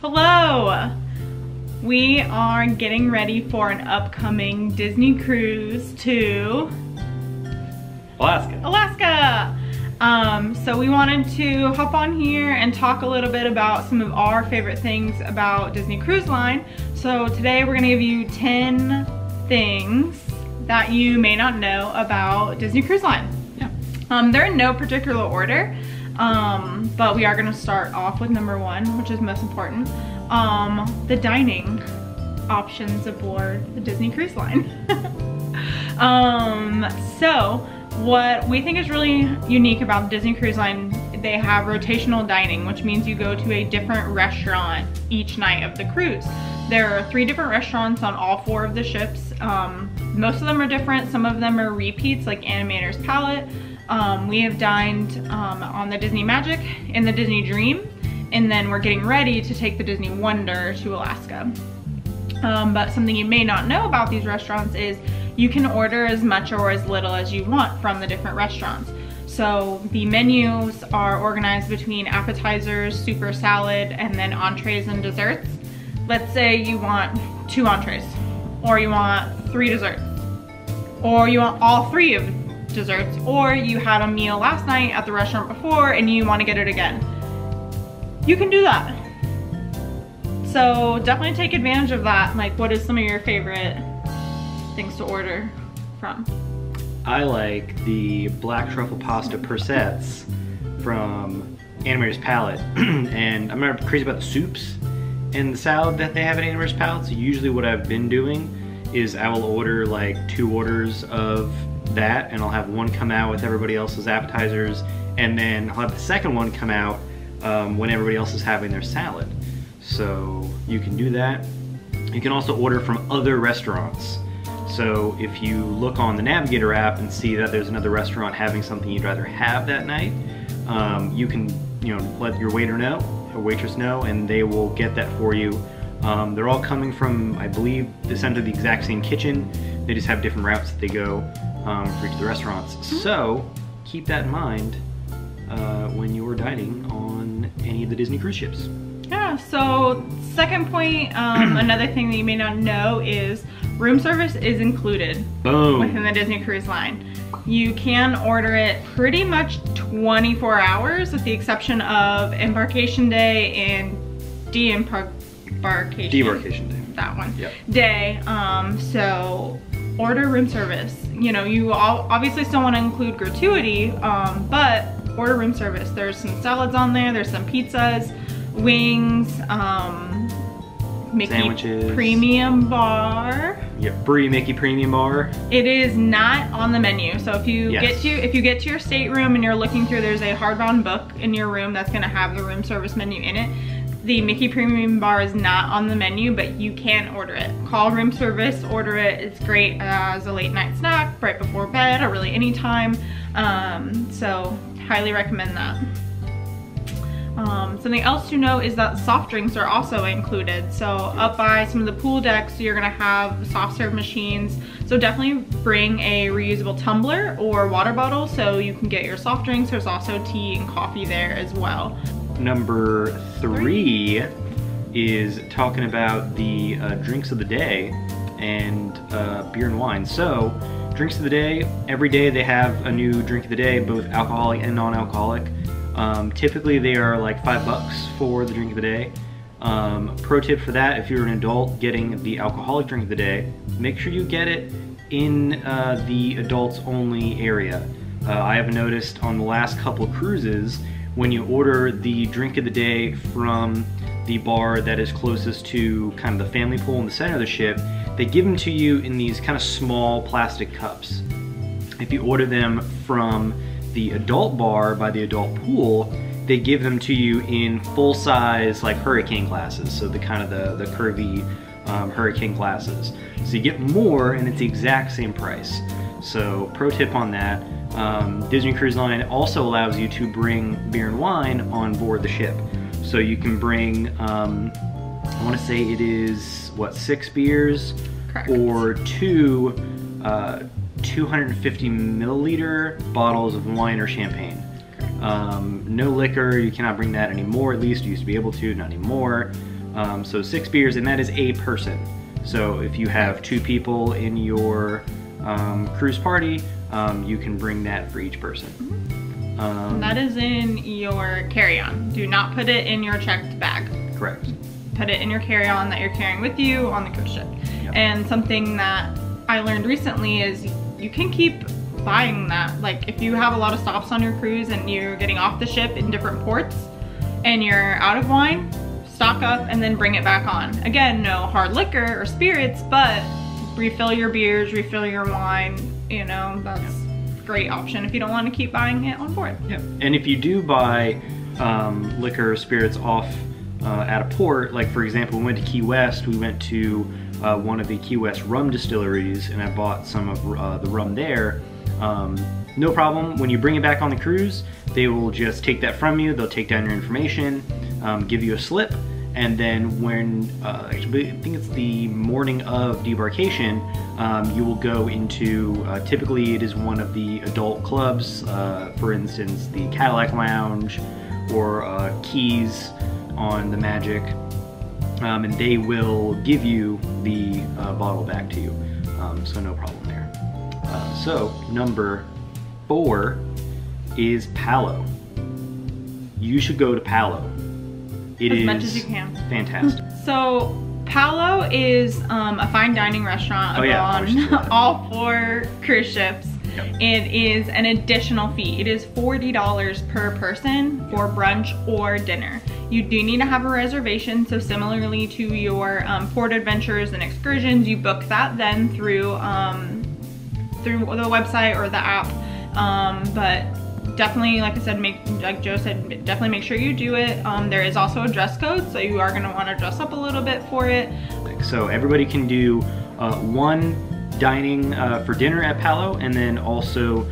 Hello! We are getting ready for an upcoming Disney cruise to Alaska. So we wanted to hop on here and talk a little bit about some of our favorite things about Disney Cruise Line. So today we're gonna give you 10 things that you may not know about Disney Cruise Line. Yeah. They're in no particular order. But we are gonna start off with number 1, which is most important. The dining options aboard the Disney Cruise Line. So what we think is really unique about Disney Cruise Line, they have rotational dining, which means you go to a different restaurant each night of the cruise. There are 3 different restaurants on all 4 of the ships. Most of them are different. Some of them are repeats, like Animator's Palette. We have dined on the Disney Magic and the Disney Dream, and then we're getting ready to take the Disney Wonder to Alaska. But something you may not know about these restaurants is you can order as much or as little as you want from the different restaurants. So the menus are organized between appetizers, super salad, and then entrees and desserts. Let's say you want 2 entrees, or you want 3 desserts, or you want all 3 of desserts, or you had a meal last night at the restaurant before and you want to get it again. You can do that. So definitely take advantage of that. Like, what is some of your favorite things to order from? I like the black truffle pasta per sets from Animator's Palette. And I'm not crazy about the soups and the salad that they have at Animator's Palette. So usually what I've been doing is I will order like 2 orders of that, and I'll have one come out with everybody else's appetizers, and then I'll have the second one come out when everybody else is having their salad. So you can do that. You can also order from other restaurants. So if you look on the Navigator app and see that there's another restaurant having something you'd rather have that night, you can, let your waiter know or waitress know, and they will get that for you. They're all coming from, I believe, essentially the exact same kitchen. They just have different routes that they go for each of the restaurants. So keep that in mind when you're dining on any of the Disney cruise ships. Yeah, so second point, another thing that you may not know is room service is included. Boom. Within the Disney Cruise Line. You can order it pretty much 24 hours with the exception of embarkation day and debarkation day. That one. Yep. Day. So order room service. You obviously still want to include gratuity, but order room service. There's some salads on there, there's some pizzas, wings, Mickey sandwiches, Premium Bar. Yep, Brie Mickey Premium Bar. It is not on the menu. So if you Yes. get to your stateroom and you're looking through, there's a hardbound book in your room that's gonna have the room service menu in it. The Mickey Premium Bar is not on the menu, but you can order it. Call room service, order it. It's great as a late night snack, right before bed, or really any time. So highly recommend that. Something else to know is that soft drinks are also included. So up by some of the pool decks, you're gonna have soft serve machines. So definitely bring a reusable tumbler or water bottle so you can get your soft drinks. There's also tea and coffee there as well. Number 3 is talking about the drinks of the day and beer and wine. So drinks of the day, every day they have a new drink of the day, both alcoholic and non-alcoholic. Typically they are like $5 for the drink of the day. Pro tip for that, if you're an adult getting the alcoholic drink of the day, make sure you get it in the adults only area. I have noticed on the last couple of cruises, when you order the drink of the day from the bar that is closest to kind of the family pool in the center of the ship, they give them to you in these kind of small plastic cups. If you order them from the adult bar by the adult pool, they give them to you in full-size like hurricane glasses, so the kind of the curvy hurricane glasses. So you get more and it's the exact same price. So pro tip on that. Disney Cruise Line also allows you to bring beer and wine on board the ship. So you can bring, I want to say it is, what, 6 beers? Correct. Or 2 250 milliliter bottles of wine or champagne. No liquor, you cannot bring that anymore, at least you used to be able to, not anymore. So 6 beers, and that is a person. So if you have 2 people in your cruise party, you can bring that for each person. That is in your carry-on. Do not put it in your checked bag. Correct. Put it in your carry-on that you're carrying with you on the cruise ship. Yep. And something that I learned recently is you can keep buying that. Like if you have a lot of stops on your cruise and you're getting off the ship in different ports and you're out of wine, stock up and then bring it back on. Again, no hard liquor or spirits, but refill your beers, refill your wine, you know, that's a great option if you don't want to keep buying it on board. Yeah, and if you do buy liquor or spirits off at a port, like for example, we went to Key West, we went to one of the Key West rum distilleries and I bought some of the rum there. No problem, when you bring it back on the cruise, they will just take that from you, they'll take down your information, give you a slip, and then when, I think it's the morning of debarkation, you will go into, typically it is one of the adult clubs, for instance, the Cadillac Lounge or Keys on the Magic, and they will give you the bottle back to you, so no problem there. So number 4 is Paulo. You should go to Paulo. It is as much as you can. Fantastic. So Paulo is a fine dining restaurant on all 4 cruise ships. Yep. It is an additional fee. It is $40 per person for brunch or dinner. You do need to have a reservation, so similarly to your port adventures and excursions, you book that then through the website or the app. But definitely, like I said, like Joe said, definitely make sure you do it. There is also a dress code, so you are going to want to dress up a little bit for it. So everybody can do one dining for dinner at Paulo, and then also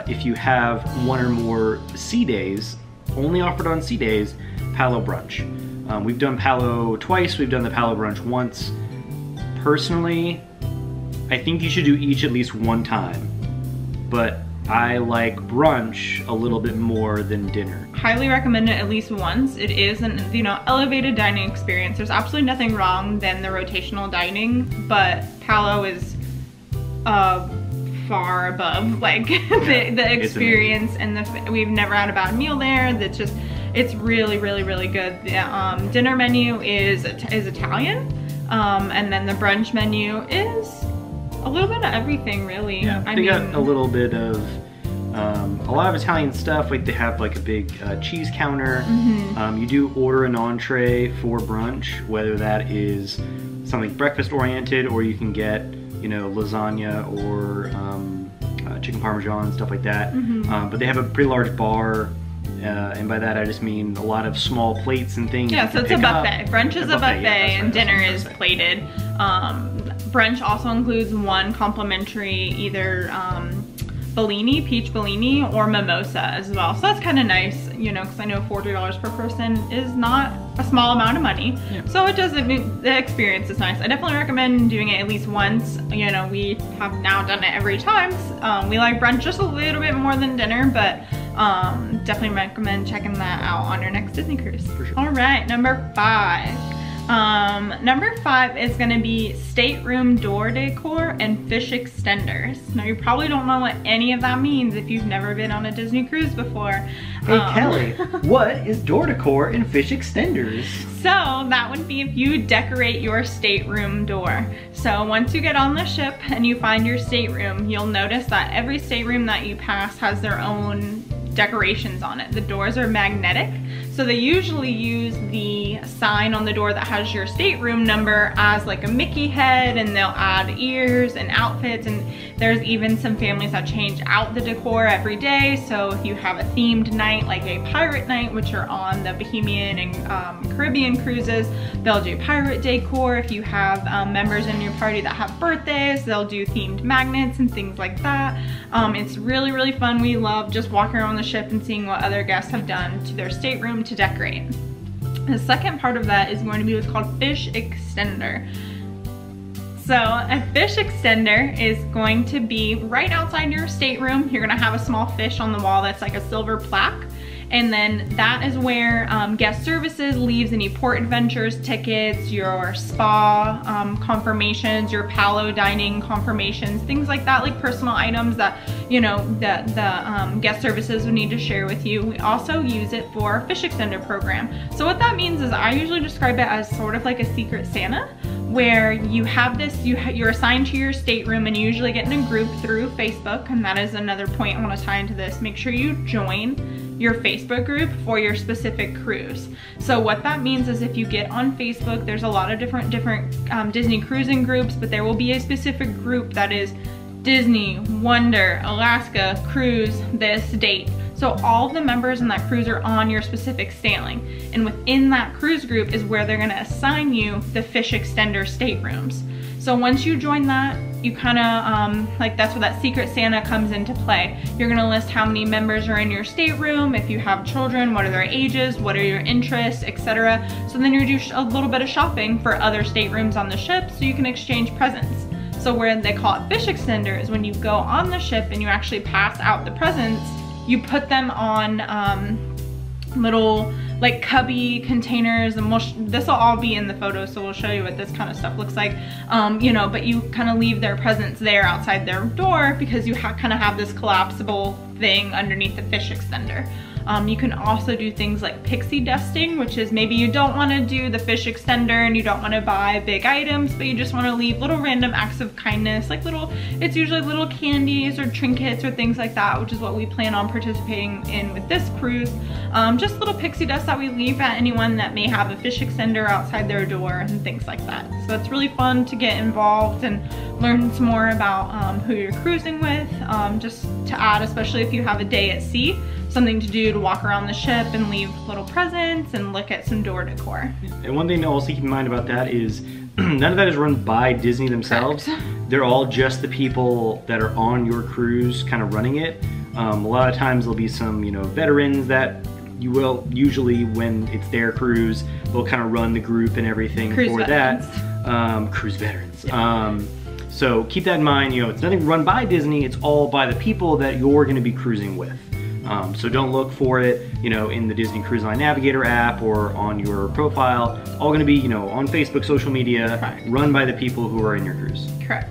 if you have 1 or more sea days, only offered on sea days, Paulo brunch. We've done Paulo twice, we've done the Paulo brunch once. Personally, I think you should do each at least 1 time, but I like brunch a little bit more than dinner. Highly recommend it at least once. It is an, you know, elevated dining experience. There's absolutely nothing wrong than the rotational dining, but Paulo is far above like the experience, and we've never had a bad meal there. That's just, it's really good. The dinner menu is Italian, and then the brunch menu is a little bit of everything, really. Yeah, I they mean, got a little bit of a lot of Italian stuff. Like they have like a big cheese counter. You do order an entree for brunch, whether that is something breakfast oriented, or you can get, you know, lasagna or chicken parmesan, stuff like that. But they have a pretty large bar, and by that I just mean a lot of small plates and things. Yeah, so it's a buffet. Brunch is a buffet, yeah, and dinner is plated. Brunch also includes 1 complimentary either Bellini, peach Bellini, or mimosa as well. So that's kind of nice, you know, because I know $40 per person is not a small amount of money. Yeah. So it does, the experience is nice. I definitely recommend doing it at least once. You know, we have now done it every time. We like brunch just a little bit more than dinner, but definitely recommend checking that out on your next Disney cruise. For sure. All right, number 5. Number 5 is gonna be stateroom door decor and fish extenders. Now you probably don't know what any of that means if you've never been on a Disney cruise before. Hey Kelly, what is door decor and fish extenders? So that would be if you decorate your stateroom door. So once you get on the ship and you find your stateroom, you'll notice that every stateroom that you pass has their own decorations on it. The doors are magnetic, so they usually use the sign on the door that has your stateroom number as like a Mickey head, and they'll add ears and outfits, and there's even some families that change out the decor every day. So if you have a themed night, like a pirate night, which are on the Bohemian and Caribbean cruises, they'll do pirate decor. If you have members in your party that have birthdays, they'll do themed magnets and things like that. It's really fun. We love just walking around the ship and seeing what other guests have done to their stateroom to decorate. The second part of that is going to be what's called fish extender. So a fish extender is going to be right outside your stateroom. You're gonna have a small fish on the wall that's like a silver plaque, And then that is where guest services leaves any port adventures tickets, your spa confirmations, your Paulo dining confirmations, things like that, like personal items that, you know, that the guest services would need to share with you. We also use it for our fish extender program. So what that means is I usually describe it as sort of like a secret Santa, where you have this, you're assigned to your stateroom, and you usually get in a group through Facebook. And that is another point I want to tie into this. Make sure you join your Facebook group for your specific cruise. So what that means is if you get on Facebook, there's a lot of different Disney cruising groups, but there will be a specific group that is Disney, Wonder, Alaska, cruise, this date. So all the members in that cruise are on your specific sailing. And within that cruise group is where they're gonna assign you the fish extender staterooms. So once you join that, you kinda, like that's where that secret Santa comes into play. You're gonna list how many members are in your stateroom, if you have children, what are their ages, what are your interests, etc. So then you do a little bit of shopping for other staterooms on the ship so you can exchange presents. So where they call it fish extender is when you go on the ship and you actually pass out the presents, you put them on little like cubby containers, and this will all be in the photo, so we'll show you what this kind of stuff looks like. You know, but you kind of leave their presents there outside their door because you kind of have this collapsible thing underneath the fish extender. You can also do things like pixie dusting, which is maybe you don't want to do the fish extender and you don't want to buy big items, but you just want to leave little random acts of kindness, like it's usually little candies or trinkets or things like that, which is what we plan on participating in with this cruise. Just little pixie dust that we leave at anyone that may have a fish extender outside their door and things like that. So it's really fun to get involved and learn some more about who you're cruising with, just to add, especially if you have a day at sea, something to do to walk around the ship and leave little presents and look at some door decor. And one thing to also keep in mind about that is none of that is run by Disney themselves. Correct. They're all just the people that are on your cruise kind of running it. A lot of times there'll be some, you know, veterans that you will usually, when it's their cruise, they'll kind of run the group and everything Cruise for veterans. That. Cruise veterans. Yeah. So keep that in mind. You know, it's nothing run by Disney. It's all by the people that you're going to be cruising with. So don't look for it, you know, in the Disney Cruise Line Navigator app or on your profile. It's all going to be, you know, on Facebook, social media, Correct. Run by the people who are in your cruise. Correct.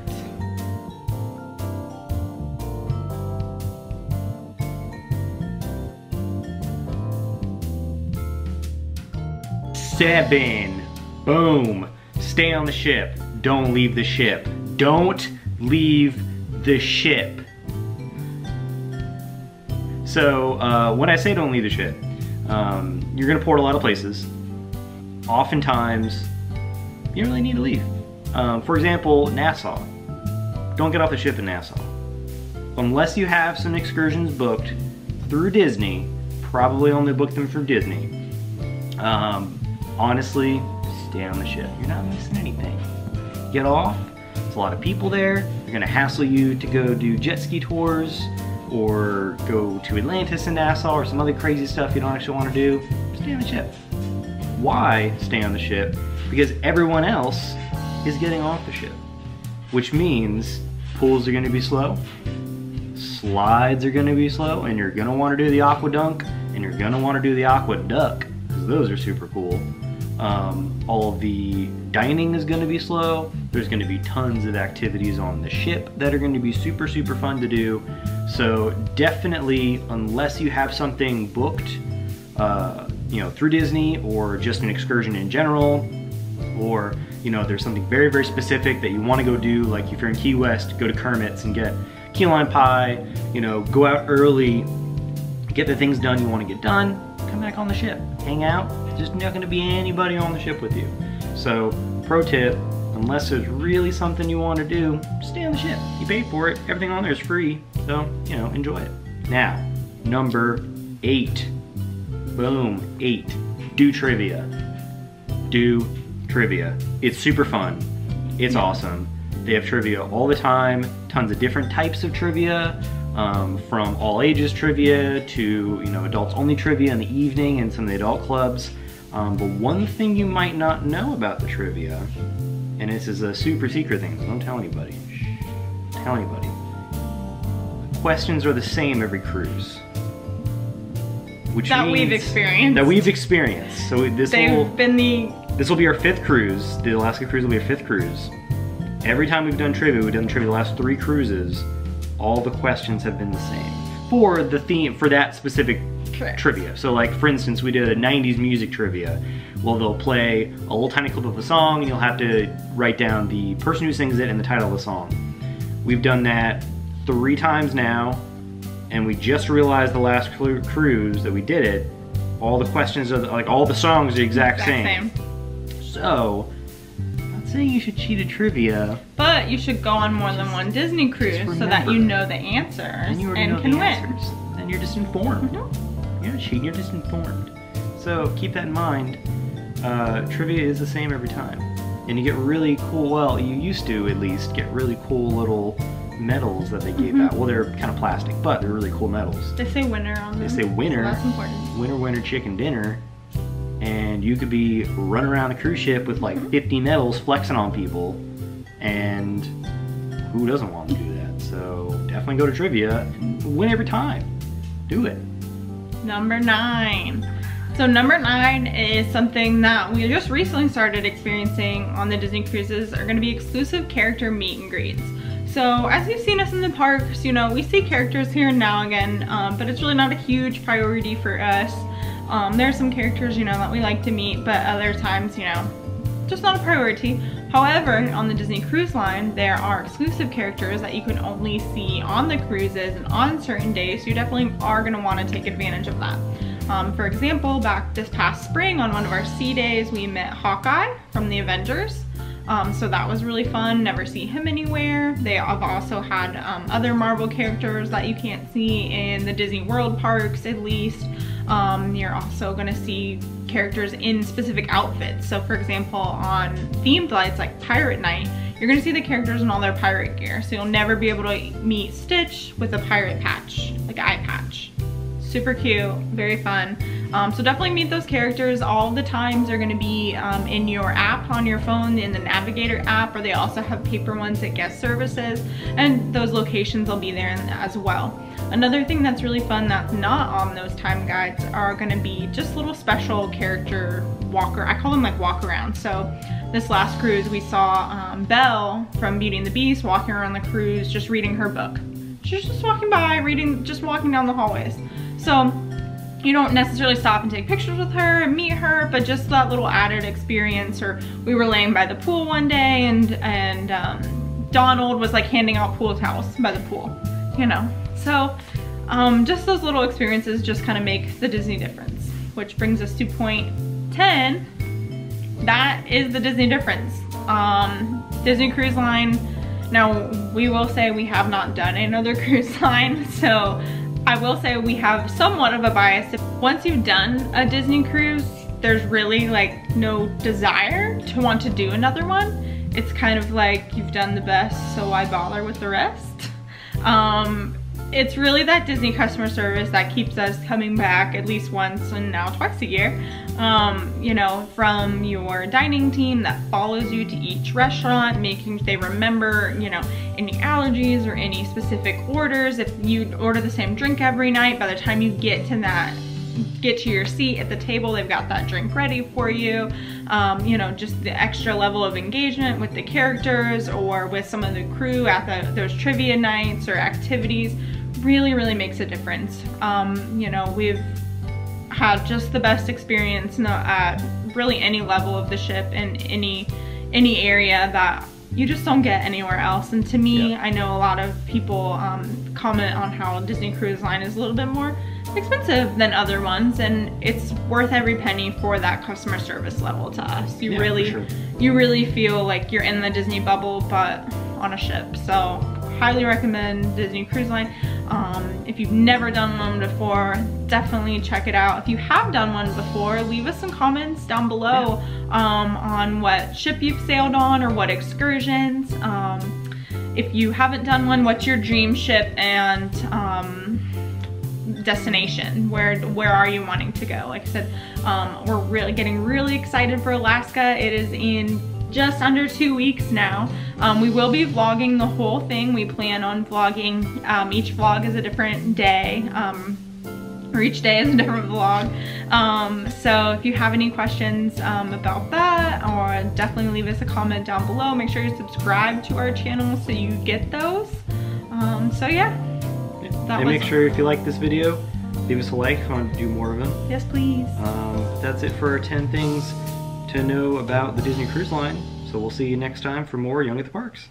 Seven. Boom. Stay on the ship. Don't leave the ship. Don't leave the ship. So when I say don't leave the ship, you're gonna port a lot of places. Oftentimes, you don't really need to leave. For example, Nassau. Don't get off the ship in Nassau. Unless you have some excursions booked through Disney, probably only book them through Disney. Honestly, stay on the ship. You're not missing anything. Get off. There's a lot of people there. They're gonna hassle you to go do jet ski tours, or go to Atlantis in Nassau, or some other crazy stuff you don't actually want to do. Stay on the ship. Why stay on the ship? Because everyone else is getting off the ship, which means pools are going to be slow, slides are going to be slow, and you're going to want to do the aqua dunk, and you're going to want to do the aqua duck, because those are super cool. All of the dining is going to be slow. There's going to be tons of activities on the ship that are going to be super, super fun to do. So definitely, unless you have something booked, you know, through Disney, or just an excursion in general, or, you know, there's something very, very specific that you want to go do, like if you're in Key West, go to Kermit's and get key lime pie, you know, go out early, get the things done you want to get done, come back on the ship, hang out. There's not going to be anybody on the ship with you. So, pro tip, unless there's really something you want to do, stay on the ship. You paid for it. Everything on there is free. So, you know, enjoy it. Now, number 8. Boom, 8. Do trivia. Do trivia. It's super fun. It's awesome. They have trivia all the time. Tons of different types of trivia. From all ages trivia to, you know, adults only trivia in the evening and some of the adult clubs. But one thing you might not know about the trivia, and this is a super secret thing, so don't tell anybody. Shh, don't tell anybody. Questions are the same every cruise. which that means we've experienced. That we've experienced. So this will be our 5th cruise. The Alaska cruise will be our 5th cruise. Every time we've done trivia the last 3 cruises, all the questions have been the same for the theme, for that specific trivia. So like, for instance, we did a 90s music trivia. Well, they'll play a little tiny clip of a song and you'll have to write down the person who sings it and the title of the song. We've done that 3 times now, and we just realized the last cruise that we did it, all the questions are like, all the songs are the exact same. So, I'm not saying you should cheat at trivia, but you should go on more than one Disney cruise so that you know the answers and can win. And you're just informed. You're not cheating, you're just informed. So keep that in mind. Trivia is the same every time. And you get really cool, well, you used to at least get really cool little medals that they gave out. Well, they're kind of plastic, but they're really cool medals. They say winner on them. They say winner. So that's important. Winner, winner, chicken dinner. And you could be running around the cruise ship with like 50 medals flexing on people. And who doesn't want to do that? So definitely go to trivia and win every time. Do it. Number 9. So number 9 is something that we just recently started experiencing on the Disney cruises, are going to be exclusive character meet and greets. So as you've seen us in the parks, you know, we see characters here and now again, but it's really not a huge priority for us. There are some characters, you know, that we like to meet, but other times, you know, just not a priority. However, on the Disney Cruise Line, there are exclusive characters that you can only see on the cruises and on certain days, so you definitely are going to want to take advantage of that. For example, back this past spring on one of our sea days, we met Hawkeye from the Avengers. So that was really fun, never see him anywhere. They have also had other Marvel characters that you can't see in the Disney World parks at least. You're also gonna see characters in specific outfits. So for example, on themed flights like Pirate Night, you're gonna see the characters in all their pirate gear. So you'll never be able to meet Stitch with a pirate patch, like eye patch. Super cute, very fun. So definitely meet those characters. All the times are gonna be in your app on your phone, in the Navigator app, or they also have paper ones at guest services, and those locations will be there as well. Another thing that's really fun that's not on those time guides are gonna be just little special character I call them like walk-arounds. So this last cruise we saw Belle from Beauty and the Beast walking around the cruise just reading her book. She was just walking by, just walking down the hallways. So you don't necessarily stop and take pictures with her and meet her, but just that little added experience. Or we were laying by the pool one day and Donald was like handing out pool towels by the pool, you know. So just those little experiences just kind of make the Disney difference, which brings us to point 10. That is the Disney difference. Disney Cruise Line. Now we will say we have not done another cruise line, so I will say we have somewhat of a bias. Once you've done a Disney cruise, there's really like no desire to want to do another one. It's kind of like you've done the best, so why bother with the rest? It's really that Disney customer service that keeps us coming back at least once and now twice a year. You know, from your dining team that follows you to each restaurant, making they remember, you know, any allergies or any specific orders. If you order the same drink every night, by the time you get to your seat at the table, they've got that drink ready for you. You know, just the extra level of engagement with the characters or with some of the crew at those trivia nights or activities really makes a difference. You know, we've had just the best experience at really any level of the ship and any area that you just don't get anywhere else. And to me, I know a lot of people comment on how Disney Cruise Line is a little bit more expensive than other ones, and it's worth every penny for that customer service level to us. You really feel like you're in the Disney bubble, but on a ship. So highly recommend Disney Cruise Line. If you've never done one before, definitely check it out. If you have done one before, leave us some comments down below on what ship you've sailed on or what excursions. If you haven't done one, what's your dream ship and destination? Where are you wanting to go? Like I said, we're getting really excited for Alaska. It is in just under 2 weeks now. We will be vlogging the whole thing. We plan on vlogging, each vlog is a different day. or each day is a different vlog. So if you have any questions about that, or definitely leave us a comment down below. Make sure you subscribe to our channel so you get those. So yeah. And make sure if you like this video, leave us a like if you want to do more of them. Yes, please. That's it for our 10 things to know about the Disney Cruise Line. So we'll see you next time for more Young at the Parks.